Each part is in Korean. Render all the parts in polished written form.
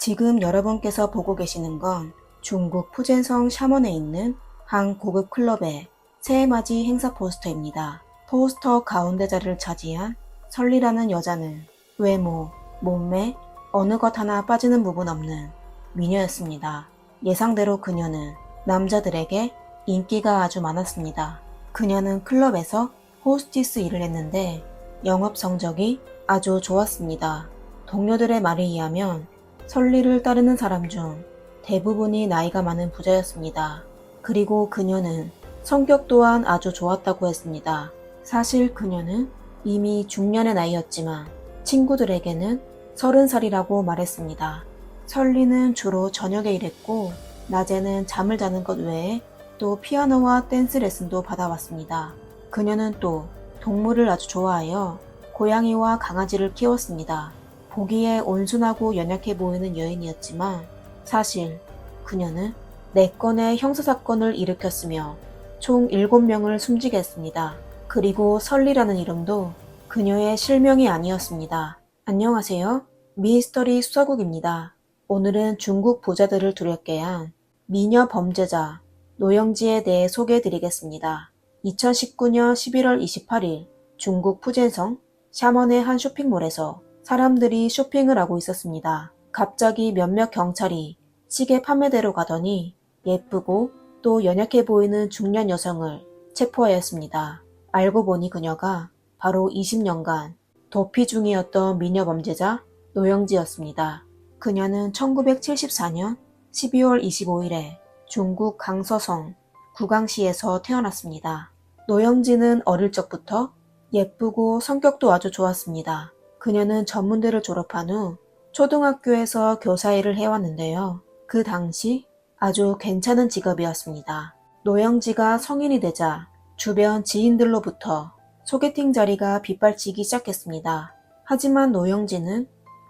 지금 여러분께서 보고 계시는 건 중국 푸젠성 샤먼에 있는 한 고급 클럽의 새해맞이 행사 포스터입니다. 포스터 가운데 자리를 차지한 설리라는 여자는 외모, 몸매, 어느 것 하나 빠지는 부분 없는 미녀였습니다. 예상대로 그녀는 남자들에게 인기가 아주 많았습니다. 그녀는 클럽에서 호스티스 일을 했는데 영업 성적이 아주 좋았습니다. 동료들의 말에 의하면 설리를 따르는 사람 중 대부분이 나이가 많은 부자였습니다. 그리고 그녀는 성격 또한 아주 좋았다고 했습니다. 사실 그녀는 이미 중년의 나이였지만 친구들에게는 30살이라고 말했습니다. 설리는 주로 저녁에 일했고 낮에는 잠을 자는 것 외에 또 피아노와 댄스 레슨도 받아왔습니다. 그녀는 또 동물을 아주 좋아하여 고양이와 강아지를 키웠습니다. 보기에 온순하고 연약해 보이는 여인이었지만 사실 그녀는 4건의 형사사건을 일으켰으며 총 7명을 숨지게 했습니다. 그리고 설리라는 이름도 그녀의 실명이 아니었습니다. 안녕하세요. 미스터리 수사국입니다. 오늘은 중국 부자들을 두렵게 한 미녀 범죄자 노영지에 대해 소개해드리겠습니다. 2019년 11월 28일 중국 푸젠성 샤먼의 한 쇼핑몰에서 사람들이 쇼핑을 하고 있었습니다. 갑자기 몇몇 경찰이 시계 판매대로 가더니 예쁘고 또 연약해 보이는 중년 여성을 체포하였습니다. 알고 보니 그녀가 바로 20년간 도피 중이었던 미녀 범죄자 노영지였습니다. 그녀는 1974년 12월 25일에 중국 강서성 구강시에서 태어났습니다. 노영지는 어릴 적부터 예쁘고 성격도 아주 좋았습니다. 그녀는 전문대를 졸업한 후 초등학교에서 교사 일을 해왔는데요. 그 당시 아주 괜찮은 직업이었습니다. 노영지가 성인이 되자 주변 지인들로부터 소개팅 자리가 빗발치기 시작했습니다. 하지만 노영지는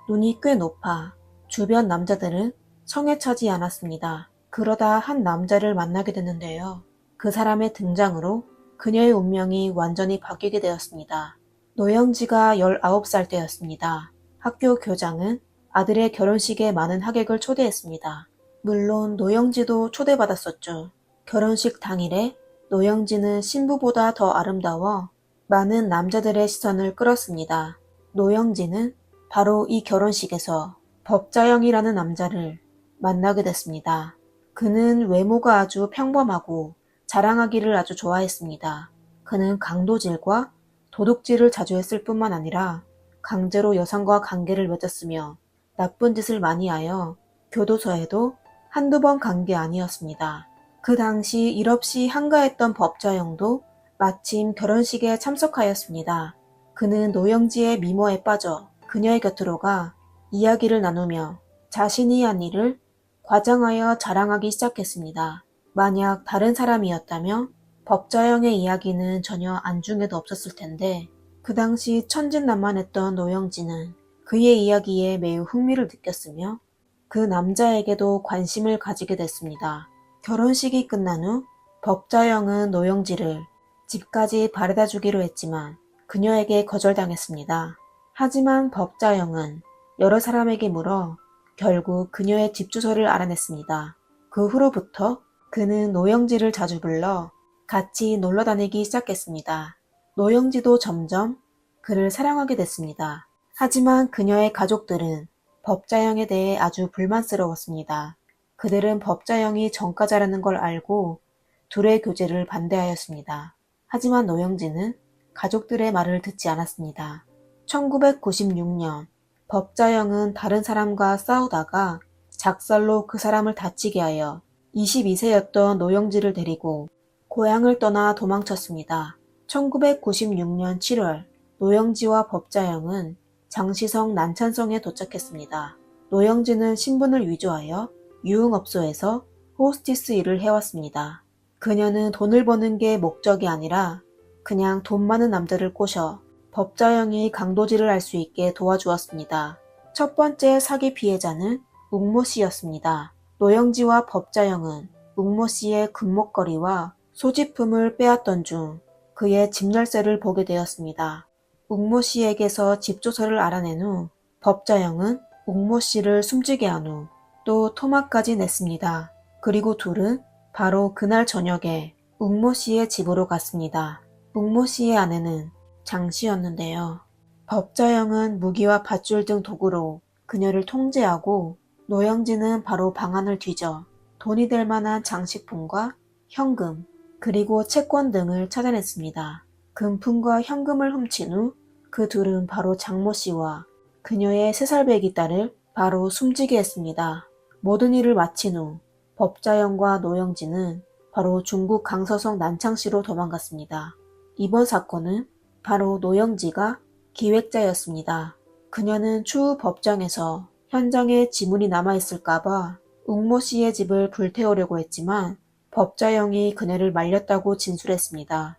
눈이 꽤 높아 주변 남자들은 성에 차지 않았습니다. 그러다 한 남자를 만나게 됐는데요. 그 사람의 등장으로 그녀의 운명이 완전히 바뀌게 되었습니다. 노영지가 19살 때였습니다. 학교 교장은 아들의 결혼식에 많은 하객을 초대했습니다. 물론 노영지도 초대받았었죠. 결혼식 당일에 노영지는 신부보다 더 아름다워 많은 남자들의 시선을 끌었습니다. 노영지는 바로 이 결혼식에서 법자영이라는 남자를 만나게 됐습니다. 그는 외모가 아주 평범하고 자랑하기를 아주 좋아했습니다. 그는 강도질과 도둑질을 자주 했을 뿐만 아니라 강제로 여성과 관계를 맺었으며 나쁜 짓을 많이 하여 교도소에도 한두 번 간 게 아니었습니다. 그 당시 일 없이 한가했던 법자영도 마침 결혼식에 참석하였습니다. 그는 노영지의 미모에 빠져 그녀의 곁으로 가 이야기를 나누며 자신이 한 일을 과장하여 자랑하기 시작했습니다. 만약 다른 사람이었다면 법자영의 이야기는 전혀 안중에도 없었을 텐데 그 당시 천진난만했던 노영지는 그의 이야기에 매우 흥미를 느꼈으며 그 남자에게도 관심을 가지게 됐습니다. 결혼식이 끝난 후 법자영은 노영지를 집까지 바래다 주기로 했지만 그녀에게 거절당했습니다. 하지만 법자영은 여러 사람에게 물어 결국 그녀의 집 주소를 알아냈습니다. 그 후로부터 그는 노영지를 자주 불러 같이 놀러 다니기 시작했습니다. 노영지도 점점 그를 사랑하게 됐습니다. 하지만 그녀의 가족들은 법자영에 대해 아주 불만스러웠습니다. 그들은 법자영이 전과자라는 걸 알고 둘의 교제를 반대하였습니다. 하지만 노영지는 가족들의 말을 듣지 않았습니다. 1996년 법자영은 다른 사람과 싸우다가 작살로 그 사람을 다치게 하여 22세였던 노영지를 데리고 고향을 떠나 도망쳤습니다. 1996년 7월 노영지와 법자영은 장시성 난찬성에 도착했습니다. 노영지는 신분을 위조하여 유흥업소에서 호스티스 일을 해왔습니다. 그녀는 돈을 버는 게 목적이 아니라 그냥 돈 많은 남자를 꼬셔 법자영이 강도질을 할 수 있게 도와주었습니다. 첫 번째 사기 피해자는 웅모 씨였습니다. 노영지와 법자영은 웅모 씨의 금목걸이와 소지품을 빼앗던 중 그의 집 열쇠를 보게 되었습니다. 웅모 씨에게서 집 주소를 알아낸 후 법자영은 옥모 씨를 숨지게 한 후 또 토막까지 냈습니다. 그리고 둘은 바로 그날 저녁에 옥모 씨의 집으로 갔습니다. 옥모 씨의 아내는 장 씨였는데요. 법자영은 무기와 밧줄 등 도구로 그녀를 통제하고 노영진은 바로 방안을 뒤져 돈이 될 만한 장식품과 현금 그리고 채권 등을 찾아냈습니다. 금품과 현금을 훔친 후 그 둘은 바로 장모 씨와 그녀의 3살배기 딸을 바로 숨지게 했습니다. 모든 일을 마친 후 법자영과 노영진은 바로 중국 강서성 난창시로 도망갔습니다. 이번 사건은 바로 노영지가 기획자였습니다. 그녀는 추후 법정에서 현장에 지문이 남아있을까봐 웅모 씨의 집을 불태우려고 했지만 법자영이 그녀를 말렸다고 진술했습니다.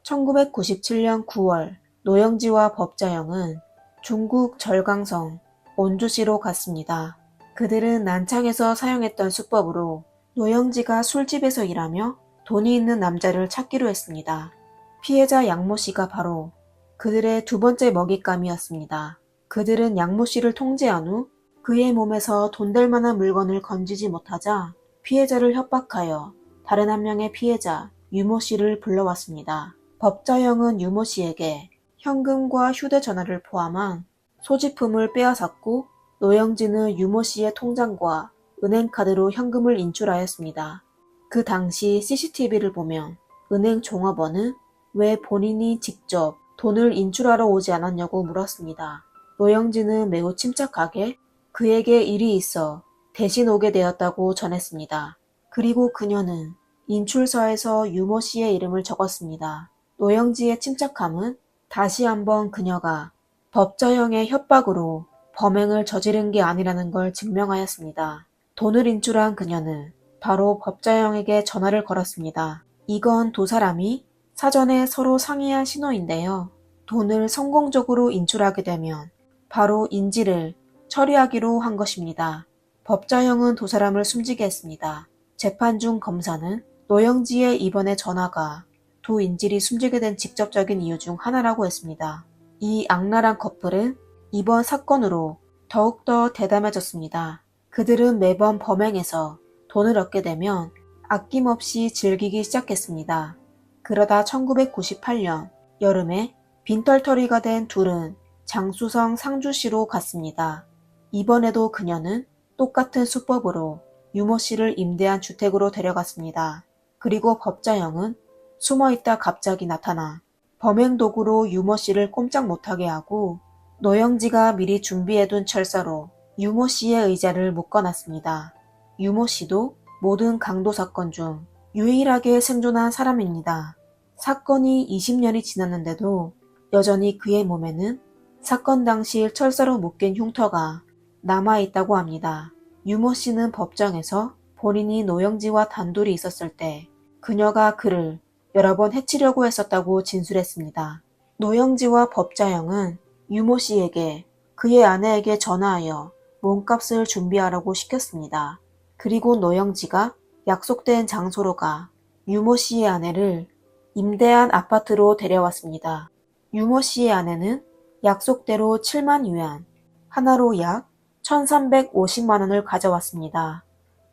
1997년 9월 노영지와 법자영은 중국 절강성 온주시로 갔습니다. 그들은 난창에서 사용했던 수법으로 노영지가 술집에서 일하며 돈이 있는 남자를 찾기로 했습니다. 피해자 양모 씨가 바로 그들의 두 번째 먹잇감이었습니다. 그들은 양모 씨를 통제한 후 그의 몸에서 돈 될 만한 물건을 건지지 못하자 피해자를 협박하여 다른 한 명의 피해자 유모 씨를 불러왔습니다. 법자영은 유모 씨에게 현금과 휴대전화를 포함한 소지품을 빼앗았고 노영진은 유모 씨의 통장과 은행카드로 현금을 인출하였습니다. 그 당시 CCTV를 보면 은행 종업원은 왜 본인이 직접 돈을 인출하러 오지 않았냐고 물었습니다. 노영진은 매우 침착하게 그에게 일이 있어 대신 오게 되었다고 전했습니다. 그리고 그녀는 인출서에서 유모 씨의 이름을 적었습니다. 노영지의 침착함은 다시 한번 그녀가 법자영의 협박으로 범행을 저지른 게 아니라는 걸 증명하였습니다. 돈을 인출한 그녀는 바로 법자영에게 전화를 걸었습니다. 이건 두 사람이 사전에 서로 상의한 신호인데요. 돈을 성공적으로 인출하게 되면 바로 인지를 처리하기로 한 것입니다. 법자영은 두 사람을 숨지게 했습니다. 재판 중 검사는 노영지의 이번의 전화가 두 인질이 숨지게 된 직접적인 이유 중 하나라고 했습니다. 이 악랄한 커플은 이번 사건으로 더욱더 대담해졌습니다. 그들은 매번 범행에서 돈을 얻게 되면 아낌없이 즐기기 시작했습니다. 그러다 1998년 여름에 빈털터리가 된 둘은 장수성 상주시로 갔습니다. 이번에도 그녀는 똑같은 수법으로 유모 씨를 임대한 주택으로 데려갔습니다. 그리고 법자영은 숨어있다 갑자기 나타나 범행 도구로 유모 씨를 꼼짝 못하게 하고 노영지가 미리 준비해둔 철사로 유모 씨의 의자를 묶어놨습니다. 유모 씨도 모든 강도 사건 중 유일하게 생존한 사람입니다. 사건이 20년이 지났는데도 여전히 그의 몸에는 사건 당시 철사로 묶인 흉터가 남아있다고 합니다. 유모 씨는 법정에서 본인이 노영지와 단둘이 있었을 때 그녀가 그를 여러 번 해치려고 했었다고 진술했습니다. 노영지와 법자영은 유모 씨에게 그의 아내에게 전화하여 몸값을 준비하라고 시켰습니다. 그리고 노영지가 약속된 장소로 가 유모 씨의 아내를 임대한 아파트로 데려왔습니다. 유모 씨의 아내는 약속대로 7만 유안, 하나로 약 1350만 원을 가져왔습니다.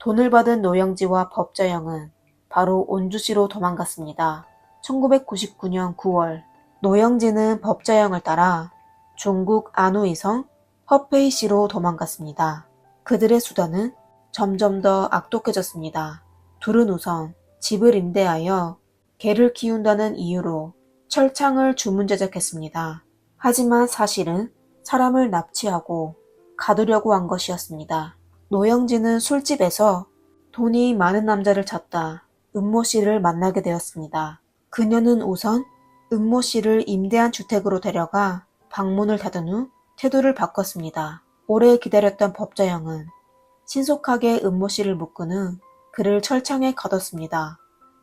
돈을 받은 노영지와 법자영은 바로 온주시로 도망갔습니다. 1999년 9월 노영지는 법자영을 따라 중국 안후이성 허페이시로 도망갔습니다. 그들의 수단은 점점 더 악독해졌습니다. 둘은 우선 집을 임대하여 개를 키운다는 이유로 철창을 주문 제작했습니다. 하지만 사실은 사람을 납치하고 가두려고 한 것이었습니다. 노영진은 술집에서 돈이 많은 남자를 찾다 은모 씨를 만나게 되었습니다. 그녀는 우선 은모 씨를 임대한 주택으로 데려가 방문을 닫은 후 태도를 바꿨습니다. 오래 기다렸던 법자영은 신속하게 은모 씨를 묶은 후 그를 철창에 가뒀습니다.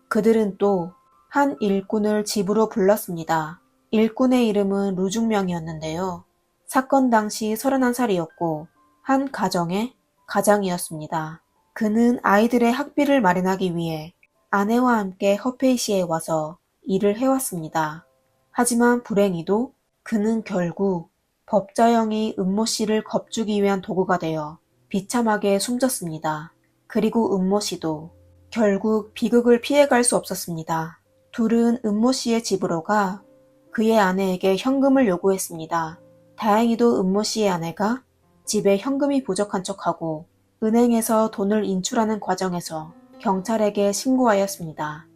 그들은 또 한 일꾼을 집으로 불렀습니다. 일꾼의 이름은 루중명이었는데요. 사건 당시 31살이었고 한 가정의 가장이었습니다. 그는 아이들의 학비를 마련하기 위해 아내와 함께 허페이시에 와서 일을 해왔습니다. 하지만 불행히도 그는 결국 법자영이 은모 씨를 겁주기 위한 도구가 되어 비참하게 숨졌습니다. 그리고 은모 씨도 결국 비극을 피해갈 수 없었습니다. 둘은 은모 씨의 집으로 가 그의 아내에게 현금을 요구했습니다. 다행히도 은모 씨의 아내가 집에 현금이 부족한 척하고 은행에서 돈을 인출하는 과정에서 경찰에게 신고하였습니다.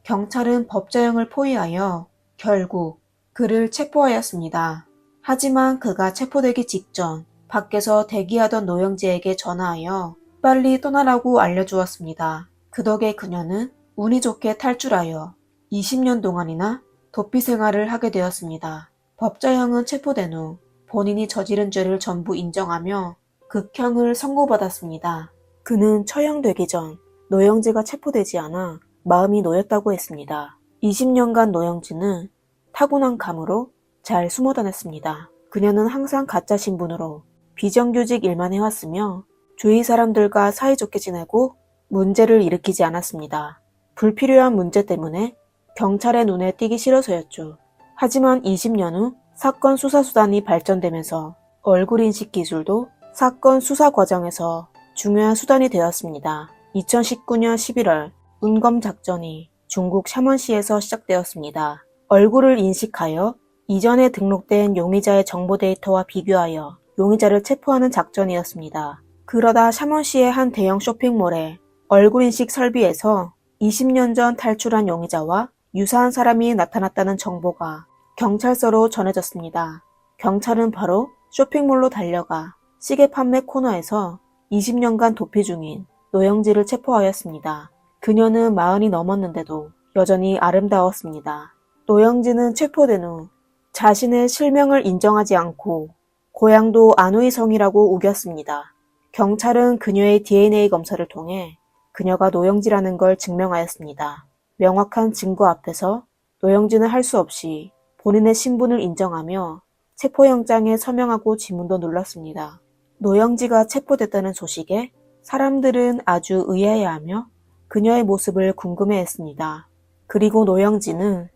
경찰은 법자영을 포위하여 결국 그를 체포하였습니다. 하지만 그가 체포되기 직전 밖에서 대기하던 노영지에게 전화하여 빨리 떠나라고 알려주었습니다. 그 덕에 그녀는 운이 좋게 탈출하여 20년 동안이나 도피 생활을 하게 되었습니다. 법자영은 체포된 후 본인이 저지른 죄를 전부 인정하며 극형을 선고받았습니다. 그는 처형되기 전 노영지가 체포되지 않아 마음이 놓였다고 했습니다. 20년간 노영지는 타고난 감으로 잘 숨어 다녔습니다. 그녀는 항상 가짜 신분으로 비정규직 일만 해왔으며 주위 사람들과 사이좋게 지내고 문제를 일으키지 않았습니다. 불필요한 문제 때문에 경찰의 눈에 띄기 싫어서였죠. 하지만 20년 후 사건 수사 수단이 발전되면서 얼굴 인식 기술도 사건 수사 과정에서 중요한 수단이 되었습니다. 2019년 11월 운검 작전이 중국 샤먼시에서 시작되었습니다. 얼굴을 인식하여 이전에 등록된 용의자의 정보 데이터와 비교하여 용의자를 체포하는 작전이었습니다. 그러다 샤먼시의 한 대형 쇼핑몰에 얼굴인식 설비에서 20년 전 탈출한 용의자와 유사한 사람이 나타났다는 정보가 경찰서로 전해졌습니다. 경찰은 바로 쇼핑몰로 달려가 시계 판매 코너에서 20년간 도피 중인 노영지를 체포하였습니다. 그녀는 40이 넘었는데도 여전히 아름다웠습니다. 노영지는 체포된 후 자신의 실명을 인정하지 않고 고향도 안우이성이라고 우겼습니다. 경찰은 그녀의 DNA 검사를 통해 그녀가 노영지라는 걸 증명하였습니다. 명확한 증거 앞에서 노영지는 할 수 없이 본인의 신분을 인정하며 체포영장에 서명하고 지문도 눌렀습니다. 노영지가 체포됐다는 소식에 사람들은 아주 의아해하며 그녀의 모습을 궁금해했습니다. 그리고 노영지는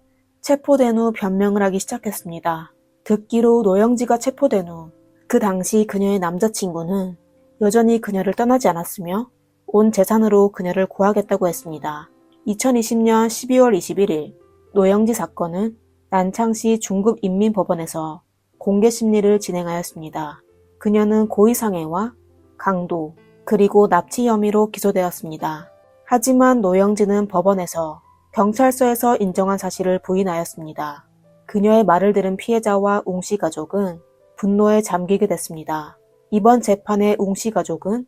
체포된 후 변명을 하기 시작했습니다. 듣기로 노영지가 체포된 후 그 당시 그녀의 남자친구는 여전히 그녀를 떠나지 않았으며 온 재산으로 그녀를 구하겠다고 했습니다. 2020년 12월 21일 노영지 사건은 난창시 중국인민법원에서 공개심리를 진행하였습니다. 그녀는 고의상해와 강도 그리고 납치 혐의로 기소되었습니다. 하지만 노영지는 법원에서 경찰서에서 인정한 사실을 부인하였습니다. 그녀의 말을 들은 피해자와 웅씨 가족은 분노에 잠기게 됐습니다. 이번 재판의 웅씨 가족은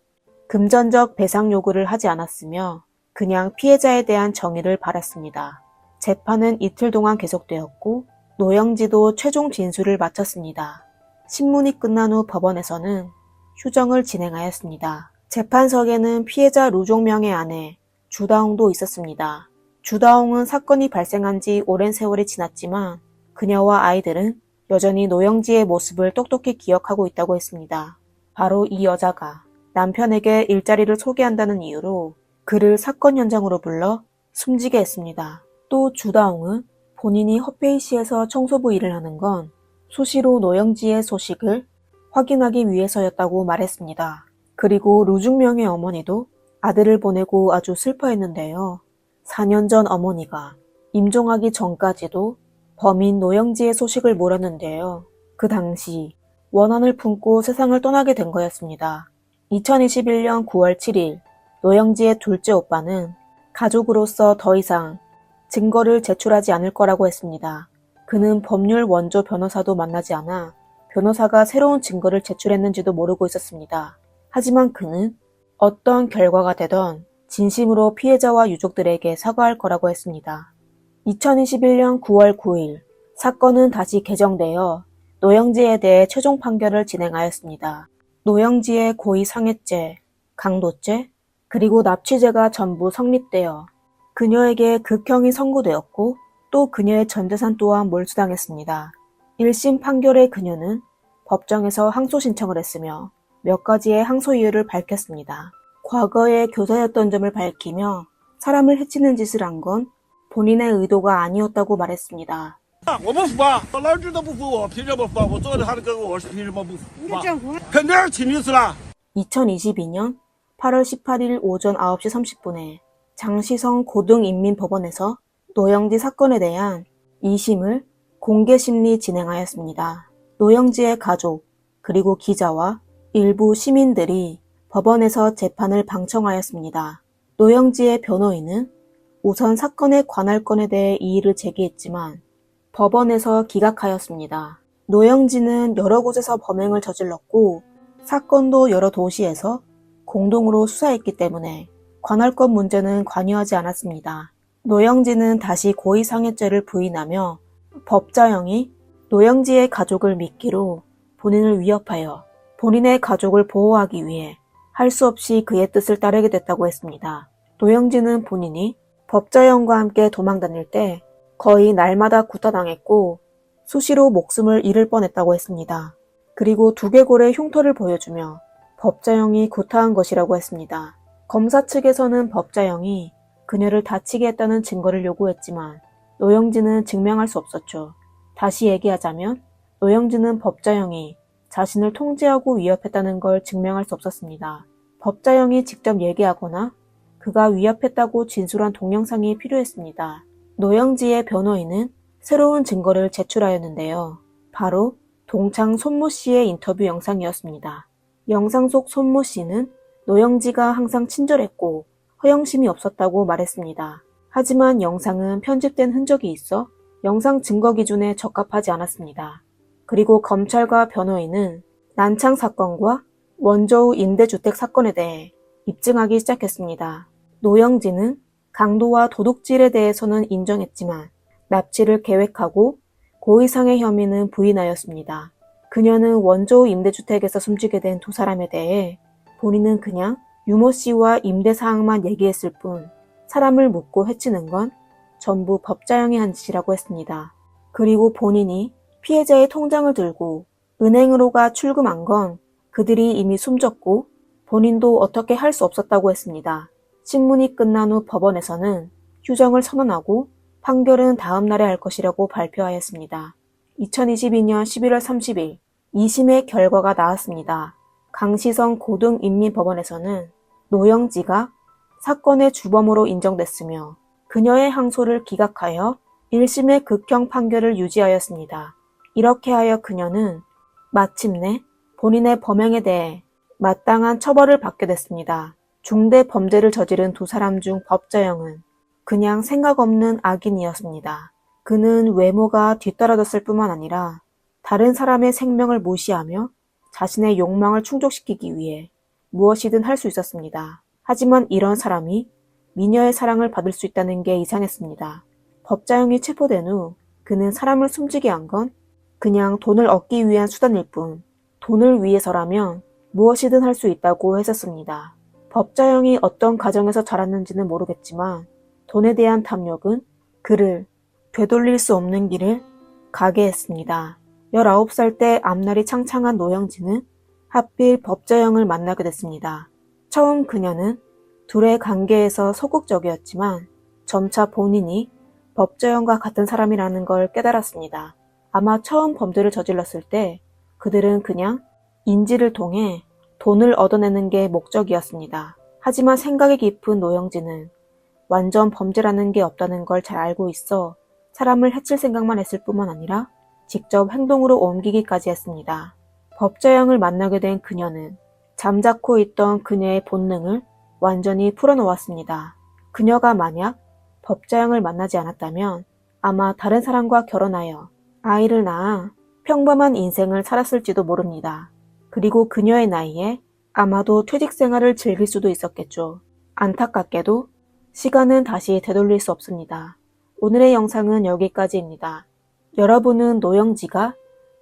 금전적 배상 요구를 하지 않았으며 그냥 피해자에 대한 정의를 바랐습니다. 재판은 이틀 동안 계속되었고 노영지도 최종 진술을 마쳤습니다. 신문이 끝난 후 법원에서는 휴정을 진행하였습니다. 재판석에는 피해자 루종명의 아내 주다홍도 있었습니다. 주다홍은 사건이 발생한 지 오랜 세월이 지났지만 그녀와 아이들은 여전히 노영지의 모습을 똑똑히 기억하고 있다고 했습니다. 바로 이 여자가 남편에게 일자리를 소개한다는 이유로 그를 사건 현장으로 불러 숨지게 했습니다. 또 주다홍은 본인이 허페이시에서 청소부 일을 하는 건 수시로 노영지의 소식을 확인하기 위해서였다고 말했습니다. 그리고 루중명의 어머니도 아들을 보내고 아주 슬퍼했는데요. 4년 전 어머니가 임종하기 전까지도 범인 노영지의 소식을 몰랐는데요. 그 당시 원한을 품고 세상을 떠나게 된 거였습니다. 2021년 9월 7일 노영지의 둘째 오빠는 가족으로서 더 이상 증거를 제출하지 않을 거라고 했습니다. 그는 법률 원조 변호사도 만나지 않아 변호사가 새로운 증거를 제출했는지도 모르고 있었습니다. 하지만 그는 어떤 결과가 되던 진심으로 피해자와 유족들에게 사과할 거라고 했습니다. 2021년 9월 9일 사건은 다시 개정되어 노영지에 대해 최종 판결을 진행하였습니다. 노영지의 고의상해죄, 강도죄, 그리고 납치죄가 전부 성립되어 그녀에게 극형이 선고되었고 또 그녀의 전재산 또한 몰수당했습니다. 1심 판결의 그녀는 법정에서 항소 신청을 했으며 몇 가지의 항소 이유를 밝혔습니다. 과거에 교사였던 점을 밝히며 사람을 해치는 짓을 한 건 본인의 의도가 아니었다고 말했습니다. 我不服啊！我老子都不服我，凭什么服啊？我做的他的跟我是凭什么不服啊？肯定是亲律师了。 2022년 8월 18일 오전 9시 30분에 장시성 고등인민법원에서 노영지 사건에 대한 2심을 공개심리 진행하였습니다. 노영지의 가족 그리고 기자와 일부 시민들이 법원에서 재판을 방청하였습니다. 노영지의 변호인은 우선 사건의 관할건에 대해 이의를 제기했지만 법원에서 기각하였습니다. 노영지는 여러 곳에서 범행을 저질렀고 사건도 여러 도시에서 공동으로 수사했기 때문에 관할권 문제는 관여하지 않았습니다. 노영지는 다시 고의상해죄를 부인하며 법자형이 노영지의 가족을 미끼로 본인을 위협하여 본인의 가족을 보호하기 위해 할 수 없이 그의 뜻을 따르게 됐다고 했습니다. 노영지는 본인이 법자형과 함께 도망다닐 때 거의 날마다 구타당했고 수시로 목숨을 잃을 뻔했다고 했습니다. 그리고 두개골의 흉터를 보여주며 법자형이 구타한 것이라고 했습니다. 검사 측에서는 법자형이 그녀를 다치게 했다는 증거를 요구했지만 노영지는 증명할 수 없었죠. 다시 얘기하자면 노영지는 법자형이 자신을 통제하고 위협했다는 걸 증명할 수 없었습니다. 법자형이 직접 얘기하거나 그가 위협했다고 진술한 동영상이 필요했습니다. 노영지의 변호인은 새로운 증거를 제출하였는데요. 바로 동창 손모 씨의 인터뷰 영상이었습니다. 영상 속 손모 씨는 노영지가 항상 친절했고 허영심이 없었다고 말했습니다. 하지만 영상은 편집된 흔적이 있어 영상 증거 기준에 적합하지 않았습니다. 그리고 검찰과 변호인은 난창 사건과 원저우 임대주택 사건에 대해 입증하기 시작했습니다. 노영지는 강도와 도둑질에 대해서는 인정했지만 납치를 계획하고 고의상해 혐의는 부인하였습니다. 그녀는 원저우 임대주택에서 숨지게 된 두 사람에 대해 본인은 그냥 유모 씨와 임대 사항만 얘기했을 뿐 사람을 묻고 해치는 건 전부 법자형이 한 짓이라고 했습니다. 그리고 본인이 피해자의 통장을 들고 은행으로 가 출금한 건 그들이 이미 숨졌고 본인도 어떻게 할 수 없었다고 했습니다. 신문이 끝난 후 법원에서는 휴정을 선언하고 판결은 다음 날에 할 것이라고 발표하였습니다. 2022년 11월 30일 2심의 결과가 나왔습니다. 강시성 고등인민법원에서는 노영지가 사건의 주범으로 인정됐으며 그녀의 항소를 기각하여 1심의 극형 판결을 유지하였습니다. 이렇게 하여 그녀는 마침내 본인의 범행에 대해 마땅한 처벌을 받게 됐습니다. 중대 범죄를 저지른 두 사람 중 법자형은 그냥 생각 없는 악인이었습니다. 그는 외모가 뒤떨어졌을 뿐만 아니라 다른 사람의 생명을 무시하며 자신의 욕망을 충족시키기 위해 무엇이든 할 수 있었습니다. 하지만 이런 사람이 미녀의 사랑을 받을 수 있다는 게 이상했습니다. 법자형이 체포된 후 그는 사람을 숨지게 한 건 그냥 돈을 얻기 위한 수단일 뿐 돈을 위해서라면 무엇이든 할 수 있다고 했었습니다. 법자형이 어떤 가정에서 자랐는지는 모르겠지만 돈에 대한 탐욕은 그를 되돌릴 수 없는 길을 가게 했습니다. 19살 때 앞날이 창창한 노영지는 하필 법자형을 만나게 됐습니다. 처음 그녀는 둘의 관계에서 소극적이었지만 점차 본인이 법자형과 같은 사람이라는 걸 깨달았습니다. 아마 처음 범죄를 저질렀을 때 그들은 그냥 인지를 통해 돈을 얻어내는 게 목적이었습니다. 하지만 생각이 깊은 노영지는 완전 범죄라는 게 없다는 걸 잘 알고 있어 사람을 해칠 생각만 했을 뿐만 아니라 직접 행동으로 옮기기까지 했습니다. 법자형을 만나게 된 그녀는 잠자코 있던 그녀의 본능을 완전히 풀어놓았습니다. 그녀가 만약 법자형을 만나지 않았다면 아마 다른 사람과 결혼하여 아이를 낳아 평범한 인생을 살았을지도 모릅니다. 그리고 그녀의 나이에 아마도 퇴직 생활을 즐길 수도 있었겠죠. 안타깝게도 시간은 다시 되돌릴 수 없습니다. 오늘의 영상은 여기까지입니다. 여러분은 노영지가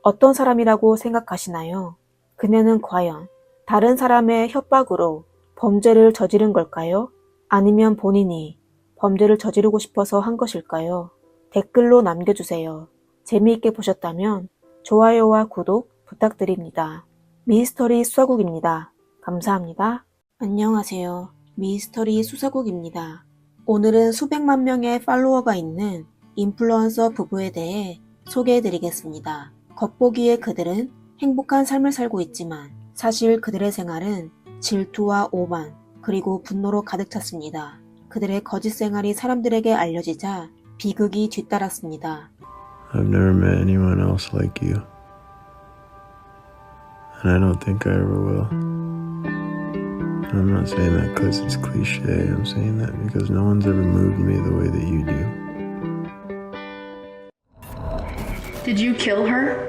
어떤 사람이라고 생각하시나요? 그녀는 과연 다른 사람의 협박으로 범죄를 저지른 걸까요? 아니면 본인이 범죄를 저지르고 싶어서 한 것일까요? 댓글로 남겨주세요. 재미있게 보셨다면 좋아요와 구독 부탁드립니다. 미스터리 수사국입니다. 감사합니다. 안녕하세요. 미스터리 수사국입니다. 오늘은 수백만 명의 팔로워가 있는 인플루언서 부부에 대해 소개해드리겠습니다. 겉보기에 그들은 행복한 삶을 살고 있지만 사실 그들의 생활은 질투와 오만 그리고 분노로 가득 찼습니다. 그들의 거짓 생활이 사람들에게 알려지자 비극이 뒤따랐습니다. I've never met anyone else like you. And I don't think I ever will. And I'm not saying that because it's cliche. I'm saying that because no one's ever moved me the way that you do. Did you kill her?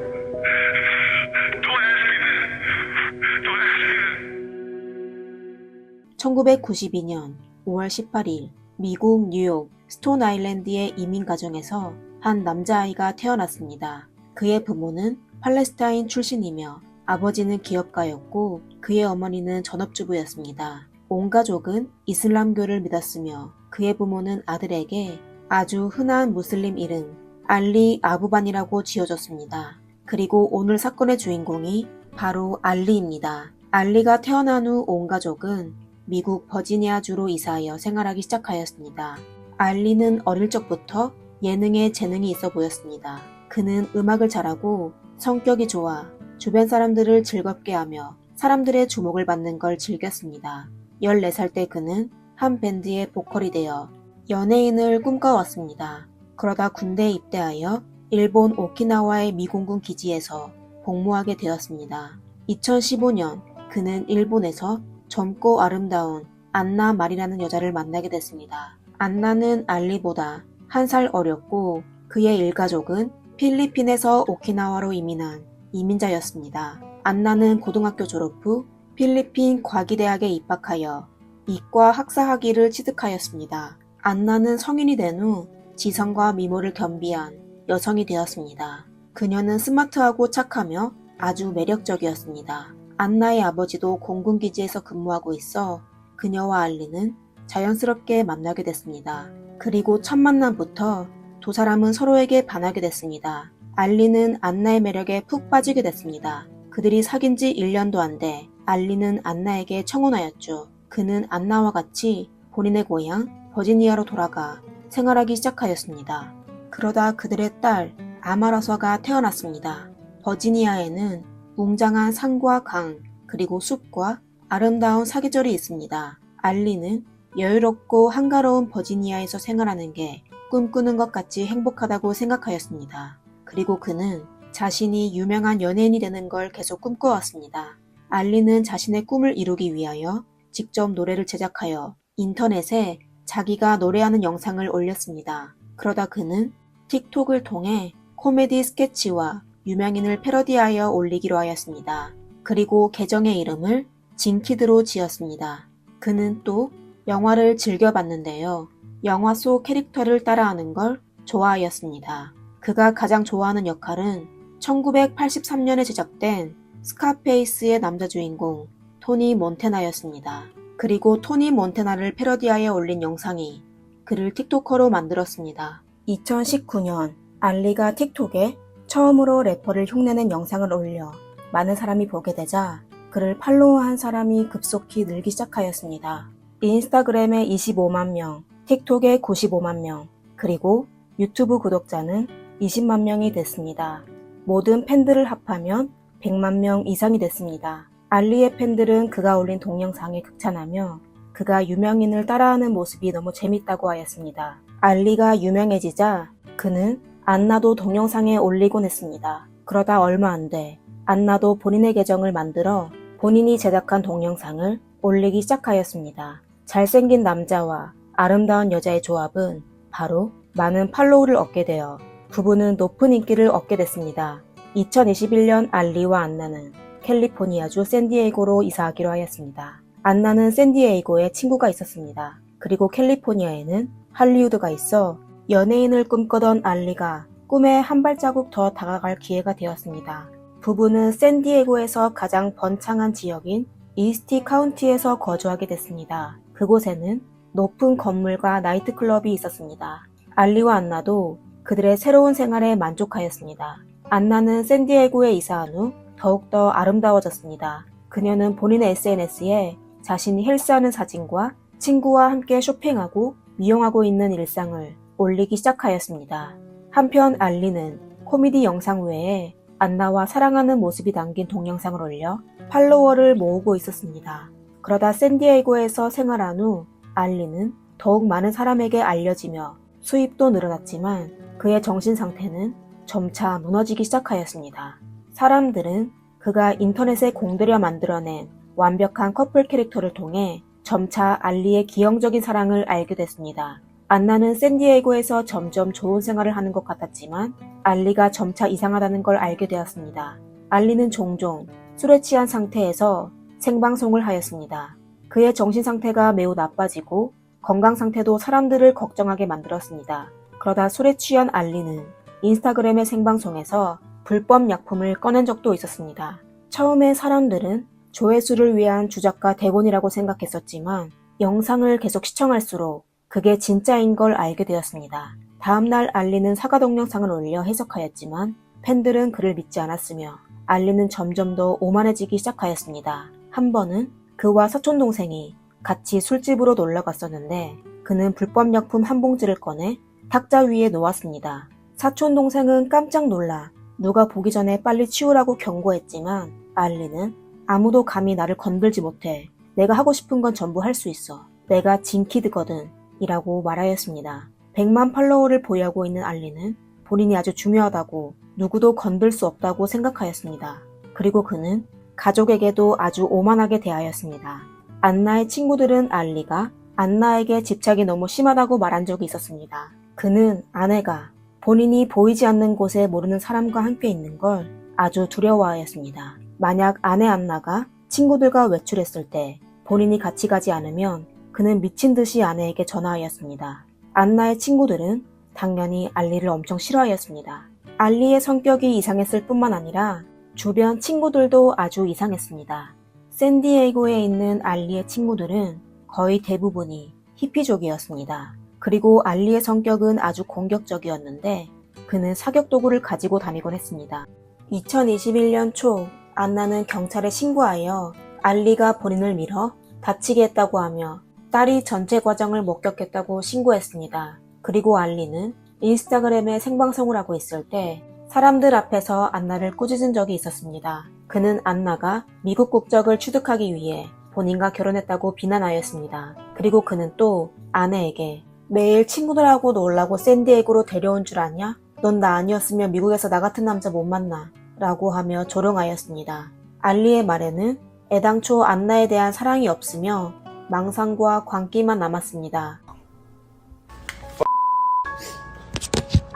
1992년 5월 18일 미국 뉴욕 스톤 아일랜드의 이민 가정에서 한 남자아이가 태어났습니다. 그의 부모는 팔레스타인 출신이며 아버지는 기업가였고 그의 어머니는 전업주부였습니다. 온 가족은 이슬람교를 믿었으며 그의 부모는 아들에게 아주 흔한 무슬림 이름 알리 아부반이라고 지어줬습니다. 그리고 오늘 사건의 주인공이 바로 알리입니다. 알리가 태어난 후 온 가족은 미국 버지니아주로 이사하여 생활하기 시작하였습니다. 알리는 어릴 적부터 예능에 재능이 있어 보였습니다. 그는 음악을 잘하고 성격이 좋아 주변 사람들을 즐겁게 하며 사람들의 주목을 받는 걸 즐겼습니다. 14살 때 그는 한 밴드의 보컬이 되어 연예인을 꿈꿔왔습니다. 그러다 군대에 입대하여 일본 오키나와의 미공군 기지에서 복무하게 되었습니다. 2015년 그는 일본에서 젊고 아름다운 안나 말이라는 여자를 만나게 됐습니다. 안나는 알리보다 1살 어렸고 그의 일가족은 필리핀에서 오키나와로 이민한 이민자였습니다. 안나는 고등학교 졸업 후 필리핀 과기대학에 입학하여 이과 학사학위를 취득하였습니다. 안나는 성인이 된 후 지성과 미모를 겸비한 여성이 되었습니다. 그녀는 스마트하고 착하며 아주 매력적이었습니다. 안나의 아버지도 공군기지에서 근무하고 있어 그녀와 알리는 자연스럽게 만나게 됐습니다. 그리고 첫 만남부터 두 사람은 서로에게 반하게 됐습니다. 알리는 안나의 매력에 푹 빠지게 됐습니다. 그들이 사귄 지 1년도 안 돼 알리는 안나에게 청혼하였죠. 그는 안나와 같이 본인의 고향 버지니아로 돌아가 생활하기 시작하였습니다. 그러다 그들의 딸 아마라서가 태어났습니다. 버지니아에는 웅장한 산과 강 그리고 숲과 아름다운 사계절이 있습니다. 알리는 여유롭고 한가로운 버지니아에서 생활하는 게 꿈꾸는 것 같이 행복하다고 생각하였습니다. 그리고 그는 자신이 유명한 연예인이 되는 걸 계속 꿈꿔왔습니다. 알리는 자신의 꿈을 이루기 위하여 직접 노래를 제작하여 인터넷에 자기가 노래하는 영상을 올렸습니다. 그러다 그는 틱톡을 통해 코미디 스케치와 유명인을 패러디하여 올리기로 하였습니다. 그리고 계정의 이름을 진키드로 지었습니다. 그는 또 영화를 즐겨봤는데요. 영화 속 캐릭터를 따라하는 걸 좋아하였습니다. 그가 가장 좋아하는 역할은 1983년에 제작된 스카페이스의 남자 주인공 토니 몬테나였습니다. 그리고 토니 몬테나를 패러디하여 올린 영상이 그를 틱토커로 만들었습니다. 2019년 알리가 틱톡에 처음으로 래퍼를 흉내낸 영상을 올려 많은 사람이 보게 되자 그를 팔로우한 사람이 급속히 늘기 시작하였습니다. 인스타그램에 25만 명, 틱톡에 95만 명, 그리고 유튜브 구독자는 20만 명이 됐습니다. 모든 팬들을 합하면 100만 명 이상이 됐습니다. 알리의 팬들은 그가 올린 동영상에 극찬하며 그가 유명인을 따라하는 모습이 너무 재밌다고 하였습니다. 알리가 유명해지자 그는 안나도 동영상에 올리곤 했습니다. 그러다 얼마 안 돼 안나도 본인의 계정을 만들어 본인이 제작한 동영상을 올리기 시작하였습니다. 잘생긴 남자와 아름다운 여자의 조합은 바로 많은 팔로우를 얻게 되어 부부는 높은 인기를 얻게 됐습니다. 2021년 알리와 안나는 캘리포니아주 샌디에이고로 이사하기로 하였습니다. 안나는 샌디에이고에 친구가 있었습니다. 그리고 캘리포니아에는 할리우드가 있어 연예인을 꿈꾸던 알리가 꿈에 한 발자국 더 다가갈 기회가 되었습니다. 부부는 샌디에이고에서 가장 번창한 지역인 이스티 카운티에서 거주하게 됐습니다. 그곳에는 높은 건물과 나이트클럽이 있었습니다. 알리와 안나도 그들의 새로운 생활에 만족하였습니다. 안나는 샌디에이고에 이사한 후 더욱더 아름다워졌습니다. 그녀는 본인의 SNS에 자신이 헬스하는 사진과 친구와 함께 쇼핑하고 미용하고 있는 일상을 올리기 시작하였습니다. 한편 알리는 코미디 영상 외에 안나와 사랑하는 모습이 담긴 동영상을 올려 팔로워를 모으고 있었습니다. 그러다 샌디에이고에서 생활한 후 알리는 더욱 많은 사람에게 알려지며 수입도 늘어났지만 그의 정신 상태는 점차 무너지기 시작하였습니다. 사람들은 그가 인터넷에 공들여 만들어낸 완벽한 커플 캐릭터를 통해 점차 알리의 기형적인 사랑을 알게 됐습니다. 안나는 샌디에이고에서 점점 좋은 생활을 하는 것 같았지만 알리가 점차 이상하다는 걸 알게 되었습니다. 알리는 종종 술에 취한 상태에서 생방송을 하였습니다. 그의 정신 상태가 매우 나빠지고 건강 상태도 사람들을 걱정하게 만들었습니다. 그러다 술에 취한 알리는 인스타그램의 생방송에서 불법 약품을 꺼낸 적도 있었습니다. 처음에 사람들은 조회수를 위한 주작과 대본이라고 생각했었지만 영상을 계속 시청할수록 그게 진짜인 걸 알게 되었습니다. 다음날 알리는 사과 동영상을 올려 해석하였지만 팬들은 그를 믿지 않았으며 알리는 점점 더 오만해지기 시작하였습니다. 한 번은 그와 사촌동생이 같이 술집으로 놀러 갔었는데 그는 불법약품 한 봉지를 꺼내 탁자 위에 놓았습니다. 사촌동생은 깜짝 놀라 누가 보기 전에 빨리 치우라고 경고했지만 알리는 아무도 감히 나를 건들지 못해. 내가 하고 싶은 건 전부 할 수 있어. 내가 진키드거든. 이라고 말하였습니다. 100만 팔로워를 보유하고 있는 알리는 본인이 아주 중요하다고 누구도 건들 수 없다고 생각하였습니다. 그리고 그는 가족에게도 아주 오만하게 대하였습니다. 안나의 친구들은 알리가 안나에게 집착이 너무 심하다고 말한 적이 있었습니다. 그는 아내가 본인이 보이지 않는 곳에 모르는 사람과 함께 있는 걸 아주 두려워하였습니다. 만약 아내 안나가 친구들과 외출했을 때 본인이 같이 가지 않으면 그는 미친 듯이 아내에게 전화하였습니다. 안나의 친구들은 당연히 알리를 엄청 싫어하였습니다. 알리의 성격이 이상했을 뿐만 아니라 주변 친구들도 아주 이상했습니다. 샌디에이고에 있는 알리의 친구들은 거의 대부분이 히피족이었습니다. 그리고 알리의 성격은 아주 공격적이었는데 그는 사격 도구를 가지고 다니곤 했습니다. 2021년 초 안나는 경찰에 신고하여 알리가 본인을 밀어 다치게 했다고 하며 딸이 전체 과정을 목격했다고 신고했습니다. 그리고 알리는 인스타그램에 생방송을 하고 있을 때 사람들 앞에서 안나를 꾸짖은 적이 있었습니다. 그는 안나가 미국 국적을 취득하기 위해 본인과 결혼했다고 비난하였습니다. 그리고 그는 또 아내에게 매일 친구들하고 놀라고 샌디에이고로 데려온 줄 아냐? 넌 나 아니었으면 미국에서 나 같은 남자 못 만나 라고 하며 조롱하였습니다. 알리의 말에는 애당초 안나에 대한 사랑이 없으며 망상과 광기만 남았습니다.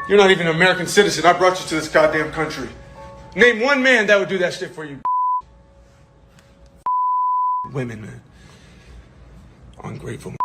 You're not even an American citizen. I brought you to this goddamn country. Name one man that would do that shit for you. Women, man. Ungrateful.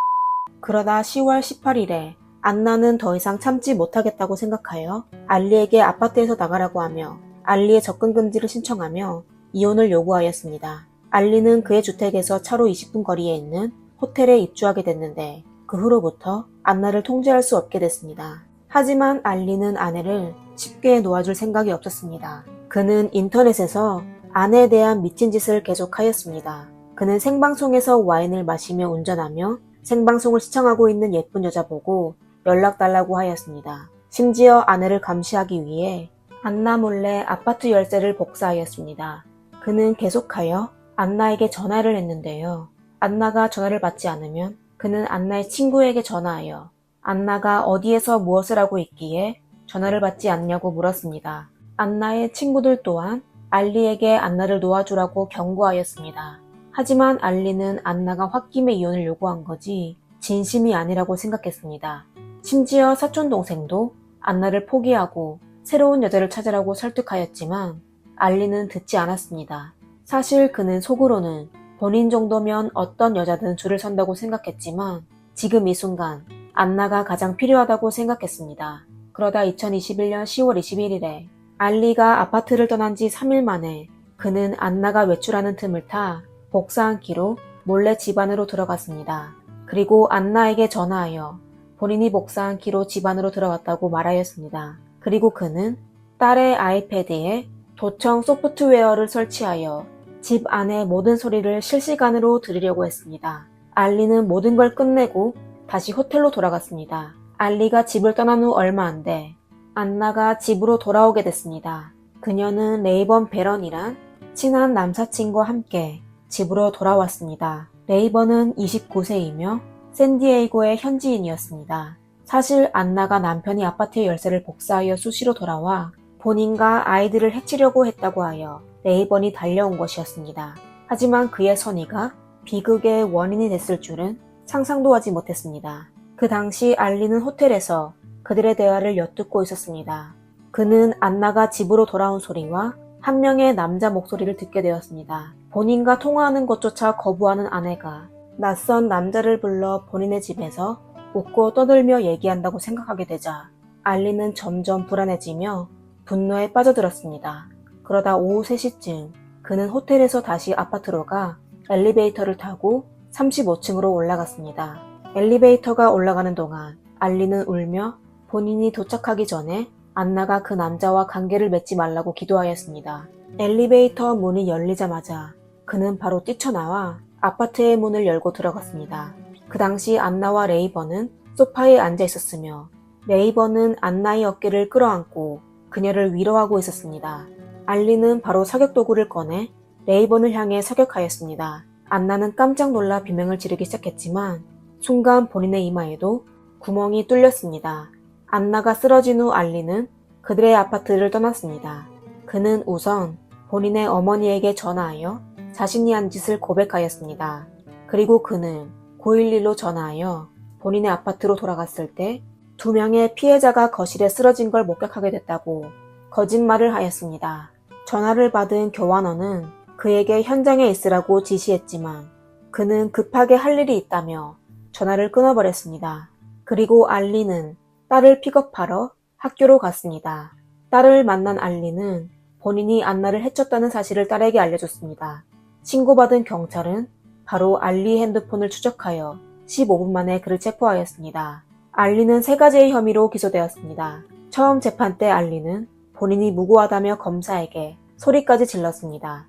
그러다 10월 18일에 안나는 더 이상 참지 못하겠다고 생각하여 알리에게 아파트에서 나가라고 하며 알리의 접근 금지를 신청하며 이혼을 요구하였습니다. 알리는 그의 주택에서 차로 20분 거리에 있는 호텔에 입주하게 됐는데 그 후로부터 안나를 통제할 수 없게 됐습니다. 하지만 알리는 아내를 쉽게 놓아줄 생각이 없었습니다. 그는 인터넷에서 아내에 대한 미친 짓을 계속하였습니다. 그는 생방송에서 와인을 마시며 운전하며 생방송을 시청하고 있는 예쁜 여자 보고 연락달라고 하였습니다. 심지어 아내를 감시하기 위해 안나 몰래 아파트 열쇠를 복사하였습니다. 그는 계속하여 안나에게 전화를 했는데요. 안나가 전화를 받지 않으면 그는 안나의 친구에게 전화하여 안나가 어디에서 무엇을 하고 있기에 전화를 받지 않냐고 물었습니다. 안나의 친구들 또한 알리에게 안나를 놓아주라고 경고하였습니다. 하지만 알리는 안나가 홧김에 이혼을 요구한 거지 진심이 아니라고 생각했습니다. 심지어 사촌동생도 안나를 포기하고 새로운 여자를 찾으라고 설득하였지만 알리는 듣지 않았습니다. 사실 그는 속으로는 본인 정도면 어떤 여자든 줄을 선다고 생각했지만 지금 이 순간 안나가 가장 필요하다고 생각했습니다. 그러다 2021년 10월 21일에 알리가 아파트를 떠난 지 3일 만에 그는 안나가 외출하는 틈을 타 복사한기로 몰래 집 안으로 들어갔습니다. 그리고 안나에게 전화하여 본인이 복사한기로 집 안으로 들어갔다고 말하였습니다. 그리고 그는 딸의 아이패드에 도청 소프트웨어를 설치하여 집 안의 모든 소리를 실시간으로 들으려고 했습니다. 알리는 모든 걸 끝내고 다시 호텔로 돌아갔습니다. 알리가 집을 떠난 후 얼마 안 돼 안나가 집으로 돌아오게 됐습니다. 그녀는 레이번 베런이란 친한 남사친과 함께 집으로 돌아왔습니다. 레이번은 29세이며 샌디에이고의 현지인이었습니다. 사실 안나가 남편이 아파트의 열쇠를 복사하여 수시로 돌아와 본인과 아이들을 해치려고 했다고 하여 레이번이 달려온 것이었습니다. 하지만 그의 선의가 비극의 원인이 됐을 줄은 상상도 하지 못했습니다. 그 당시 알리는 호텔에서 그들의 대화를 엿듣고 있었습니다. 그는 안나가 집으로 돌아온 소리와 한 명의 남자 목소리를 듣게 되었습니다. 본인과 통화하는 것조차 거부하는 아내가 낯선 남자를 불러 본인의 집에서 웃고 떠들며 얘기한다고 생각하게 되자 알리는 점점 불안해지며 분노에 빠져들었습니다. 그러다 오후 3시쯤 그는 호텔에서 다시 아파트로 가 엘리베이터를 타고 35층으로 올라갔습니다. 엘리베이터가 올라가는 동안 알리는 울며 본인이 도착하기 전에 안나가 그 남자와 관계를 맺지 말라고 기도하였습니다. 엘리베이터 문이 열리자마자 그는 바로 뛰쳐나와 아파트의 문을 열고 들어갔습니다. 그 당시 안나와 레이번은 소파에 앉아 있었으며 레이번은 안나의 어깨를 끌어안고 그녀를 위로하고 있었습니다. 알리는 바로 사격 도구를 꺼내 레이번을 향해 사격하였습니다. 안나는 깜짝 놀라 비명을 지르기 시작했지만 순간 본인의 이마에도 구멍이 뚫렸습니다. 안나가 쓰러진 후 알리는 그들의 아파트를 떠났습니다. 그는 우선 본인의 어머니에게 전화하여 자신이 한 짓을 고백하였습니다. 그리고 그는 911로 전화하여 본인의 아파트로 돌아갔을 때 2명의 피해자가 거실에 쓰러진 걸 목격하게 됐다고 거짓말을 하였습니다. 전화를 받은 교환원은 그에게 현장에 있으라고 지시했지만 그는 급하게 할 일이 있다며 전화를 끊어버렸습니다. 그리고 알리는 딸을 픽업하러 학교로 갔습니다. 딸을 만난 알리는 본인이 안나를 해쳤다는 사실을 딸에게 알려줬습니다. 신고받은 경찰은 바로 알리의 핸드폰을 추적하여 15분 만에 그를 체포하였습니다. 알리는 3가지의 혐의로 기소되었습니다. 처음 재판 때 알리는 본인이 무고하다며 검사에게 소리까지 질렀습니다.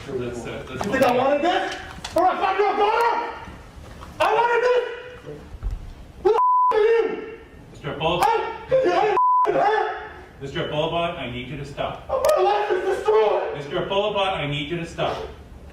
You think I wanted this? Or I found your daughter? I wanted this? Who the are you? Mr. Bull, Mr. Bullabot, I need you to stop. My life is destroyed. Mr. Bullabot, I need you to stop.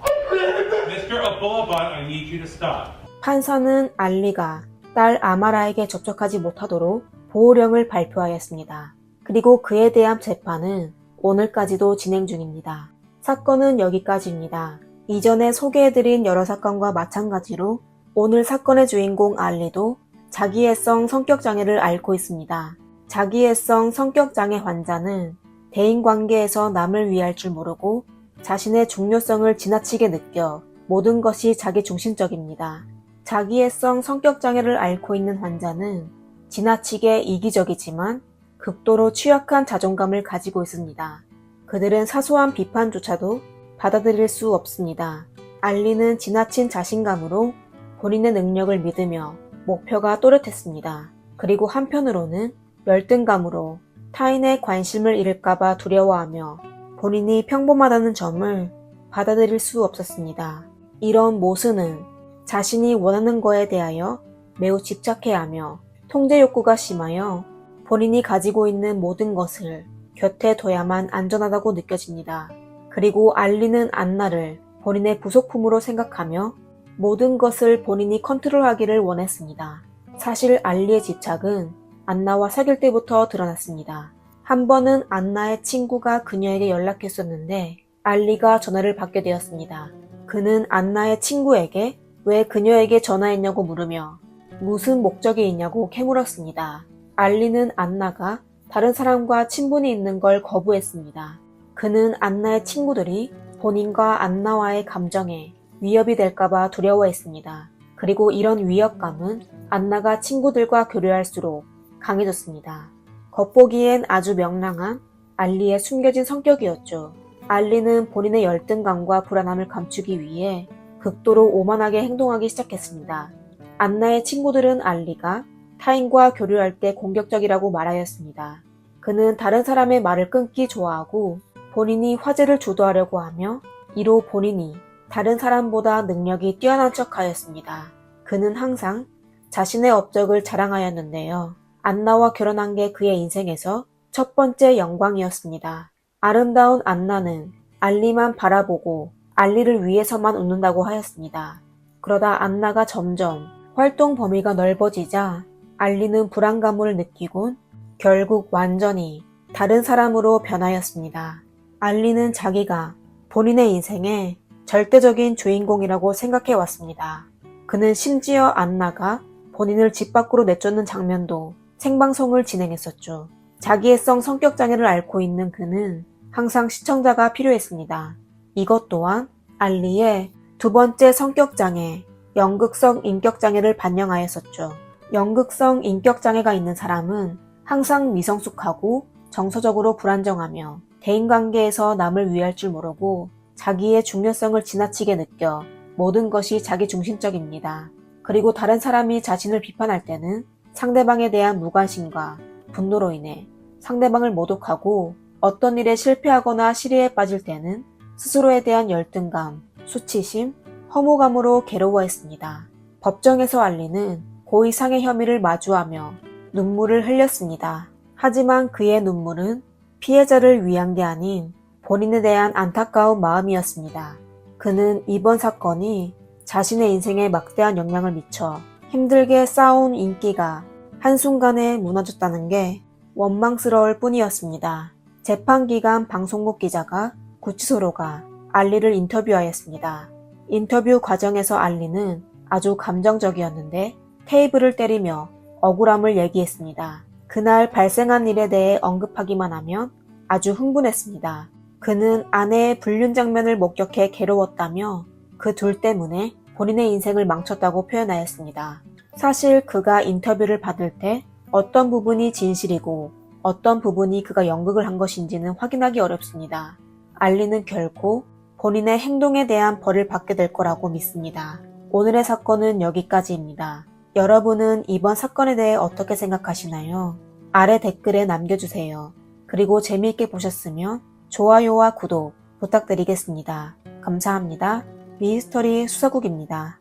I created this. Mr. Bullabot, I need you to stop. 판사는 알리가 딸 아마라에게 접촉하지 못하도록 보호령을 발표하였습니다. 그리고 그에 대한 재판은 오늘까지도 진행 중입니다. 사건은 여기까지입니다. 이전에 소개해드린 여러 사건과 마찬가지로 오늘 사건의 주인공 알리도 자기애성 성격장애를 앓고 있습니다. 자기애성 성격장애 환자는 대인관계에서 남을 위할 줄 모르고 자신의 중요성을 지나치게 느껴 모든 것이 자기중심적입니다. 자기애성 성격장애를 앓고 있는 환자는 지나치게 이기적이지만 극도로 취약한 자존감을 가지고 있습니다. 그들은 사소한 비판조차도 받아들일 수 없습니다. 알리는 지나친 자신감으로 본인의 능력을 믿으며 목표가 또렷했습니다. 그리고 한편으로는 열등감으로 타인의 관심을 잃을까봐 두려워하며 본인이 평범하다는 점을 받아들일 수 없었습니다. 이런 모스는 자신이 원하는 거에 대하여 매우 집착해하며 통제 욕구가 심하여 본인이 가지고 있는 모든 것을 곁에 둬야만 안전하다고 느껴집니다. 그리고 알리는 안나를 본인의 부속품으로 생각하며 모든 것을 본인이 컨트롤하기를 원했습니다. 사실 알리의 집착은 안나와 사귈 때부터 드러났습니다. 한 번은 안나의 친구가 그녀에게 연락했었는데 알리가 전화를 받게 되었습니다. 그는 안나의 친구에게 왜 그녀에게 전화했냐고 물으며 무슨 목적이 있냐고 캐물었습니다. 알리는 안나가 다른 사람과 친분이 있는 걸 거부했습니다. 그는 안나의 친구들이 본인과 안나와의 감정에 위협이 될까봐 두려워했습니다. 그리고 이런 위협감은 안나가 친구들과 교류할수록 강해졌습니다. 겉보기엔 아주 명랑한 알리의 숨겨진 성격이었죠. 알리는 본인의 열등감과 불안함을 감추기 위해 극도로 오만하게 행동하기 시작했습니다. 안나의 친구들은 알리가 타인과 교류할 때 공격적이라고 말하였습니다. 그는 다른 사람의 말을 끊기 좋아하고 본인이 화제를 주도하려고 하며 이로 본인이 다른 사람보다 능력이 뛰어난 척하였습니다. 그는 항상 자신의 업적을 자랑하였는데요. 안나와 결혼한 게 그의 인생에서 첫 번째 영광이었습니다. 아름다운 안나는 알리만 바라보고 알리를 위해서만 웃는다고 하였습니다. 그러다 안나가 점점 활동 범위가 넓어지자 알리는 불안감을 느끼곤 결국 완전히 다른 사람으로 변하였습니다. 알리는 자기가 본인의 인생의 절대적인 주인공이라고 생각해 왔습니다. 그는 심지어 안나가 본인을 집 밖으로 내쫓는 장면도 생방송을 진행했었죠. 자기애성 성격장애를 앓고 있는 그는 항상 시청자가 필요했습니다. 이것 또한 알리의 두 번째 성격장애, 연극성 인격장애를 반영하였었죠. 연극성 인격장애가 있는 사람은 항상 미성숙하고 정서적으로 불안정하며 대인관계에서 남을 위할 줄 모르고 자기의 중요성을 지나치게 느껴 모든 것이 자기 중심적입니다. 그리고 다른 사람이 자신을 비판할 때는 상대방에 대한 무관심과 분노로 인해 상대방을 모독하고 어떤 일에 실패하거나 실의에 빠질 때는 스스로에 대한 열등감, 수치심, 허무감으로 괴로워했습니다. 법정에서 알리는 고의상해 혐의를 마주하며 눈물을 흘렸습니다. 하지만 그의 눈물은 피해자를 위한 게 아닌 본인에 대한 안타까운 마음이었습니다. 그는 이번 사건이 자신의 인생에 막대한 영향을 미쳐 힘들게 쌓아온 인기가 한순간에 무너졌다는 게 원망스러울 뿐이었습니다. 재판기간 방송국 기자가 구치소로 가 알리를 인터뷰하였습니다. 인터뷰 과정에서 알리는 아주 감정적이었는데 테이블을 때리며 억울함을 얘기했습니다. 그날 발생한 일에 대해 언급하기만 하면 아주 흥분했습니다. 그는 아내의 불륜 장면을 목격해 괴로웠다며 그 둘 때문에 본인의 인생을 망쳤다고 표현하였습니다. 사실 그가 인터뷰를 받을 때 어떤 부분이 진실이고 어떤 부분이 그가 연극을 한 것인지는 확인하기 어렵습니다. 알리는 결코 본인의 행동에 대한 벌을 받게 될 거라고 믿습니다. 오늘의 사건은 여기까지입니다. 여러분은 이번 사건에 대해 어떻게 생각하시나요? 아래 댓글에 남겨주세요. 그리고 재미있게 보셨으면 좋아요와 구독 부탁드리겠습니다. 감사합니다. 미스터리 수사국입니다.